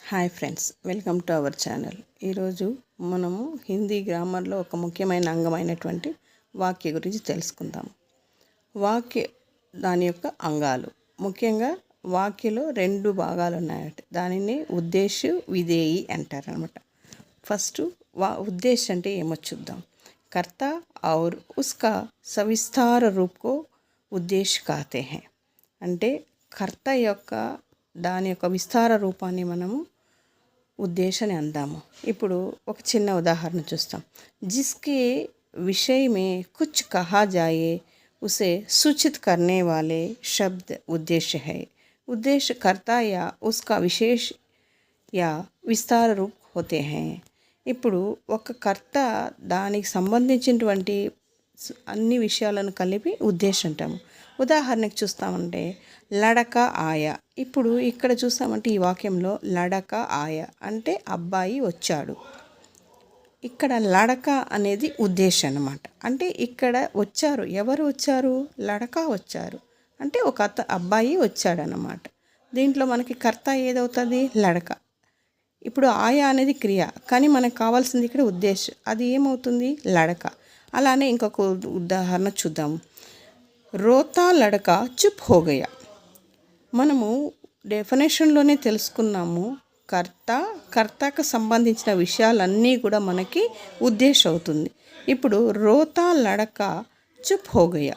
Hi friends, welcome to our channel. ఈరోజు మనము హిందీ గ్రామర్లో ఒక ముఖ్యమైన అంగమైనటువంటి వాక్య గురించి తెలుసుకుందాం. వాక్య దాని యొక్క అంగాలు, ముఖ్యంగా వాక్యలో రెండు భాగాలు ఉన్నాయట. దానిని ఉద్దేశ్ విధేయి అంటారనమాట. ఫస్ట్ ఉద్దేశ్ అంటే ఏమో చూద్దాం. కర్త और उसका సవిస్తార రూప్ को ఉద్దేశ్ कहते हैं. అంటే కర్త యొక్క దాని యొక్క విస్తార రూపాన్ని మనము ఉద్దేశాన్ని అందాము. ఇప్పుడు ఒక చిన్న ఉదాహరణ చూస్తాం. జిస్కే విషయ మే కుచ్ కహా జాయే उसे सूचित करने वाले शब्द उद्देश्य है. उद्देश्य कर्ता या उसका विशेष या विस्तार रूप होते हैं. ఇప్పుడు ఒక కర్త దానికి సంబంధించినటువంటి అన్ని విషయాలను కలిపి ఉద్దేశం అంటాము. ఉదాహరణకు చూస్తామంటే లడక ఆయ. ఇప్పుడు ఇక్కడ చూస్తామంటే ఈ వాక్యంలో లడక ఆయ అంటే అబ్బాయి వచ్చాడు. ఇక్కడ లడక అనేది ఉద్దేశం అన్నమాట. అంటే ఇక్కడ వచ్చారు, ఎవరు వచ్చారు? లడక వచ్చారు అంటే ఒక అబ్బాయి వచ్చాడనమాట. దీంట్లో మనకి కర్త ఏదవుతుంది? లడక. ఇప్పుడు ఆయా అనేది క్రియ, కానీ మనకు కావాల్సింది ఇక్కడ ఉద్దేశం. అది ఏమవుతుంది? లడక. అలానే ఇంకొక ఉదాహరణ చూద్దాము. రోతా లడక చుప్ హోగయా. మనము డెఫినేషన్లోనే తెలుసుకున్నాము. కర్తకు సంబంధించిన విషయాలన్నీ కూడా మనకి ఉద్దేశం అవుతుంది. ఇప్పుడు రోతా లడక చుప్ హోగయా,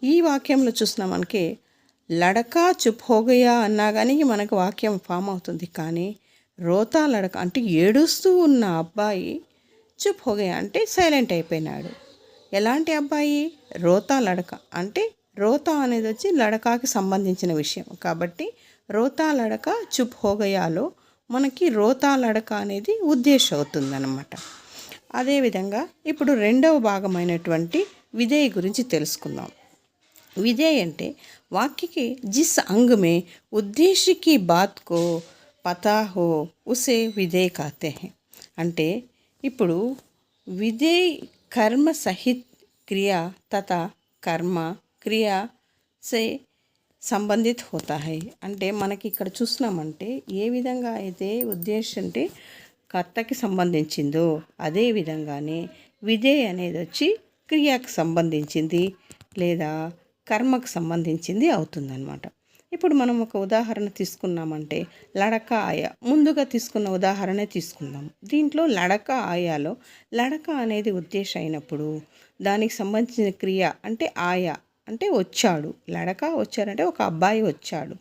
ఈ వాక్యంలో చూసినా మనకి లడక చుప్ హోగయా అన్నా కానీ మనకు వాక్యం ఫామ్ అవుతుంది. కానీ రోతా లడక అంటే ఏడుస్తూ ఉన్న అబ్బాయి చుప్ హోగయా అంటే సైలెంట్ అయిపోయినాడు. ఎలాంటి అబ్బాయి? రోతా లడక అంటే రోతా అనేది వచ్చి లడకాకి సంబంధించిన విషయం కాబట్టి రోతా లడక చుప్ హోగయాలో మనకి రోతా లడక అనేది ఉద్దేశం అవుతుందన్నమాట. అదేవిధంగా ఇప్పుడు రెండవ భాగమైనటువంటి విధేయ గురించి తెలుసుకుందాం. విధేయ అంటే వాక్యకి జిస్ అంగ్ మే ఉద్దేశ్య కి బాత్ కో పతా హో ఉసే విధేయ कहते हैं. అంటే ఇప్పుడు విధేయ కర్మ సహిత్ క్రియా తథా కర్మ క్రియా సే సంబంధిత్ హోతా హై. అంటే మనకి ఇక్కడ చూసినామంటే ఏ విధంగా అయితే ఉద్దేశం అంటే కర్తకి సంబంధించిందో అదే విధంగానే విధేయ అనేది వచ్చి క్రియకు సంబంధించింది లేదా కర్మకు సంబంధించింది అవుతుందన్నమాట. ఇప్పుడు మనం ఒక ఉదాహరణ తీసుకున్నామంటే లడక ఆయ. ముందుగా తీసుకున్న ఉదాహరణ తీసుకుందాం. దీంట్లో లడక ఆయాలో లడక అనేది ఉద్దేశం అయినప్పుడు దానికి సంబంధించిన క్రియ అంటే ఆయా అంటే వచ్చాడు. లడక వచ్చారంటే ఒక అబ్బాయి వచ్చాడు.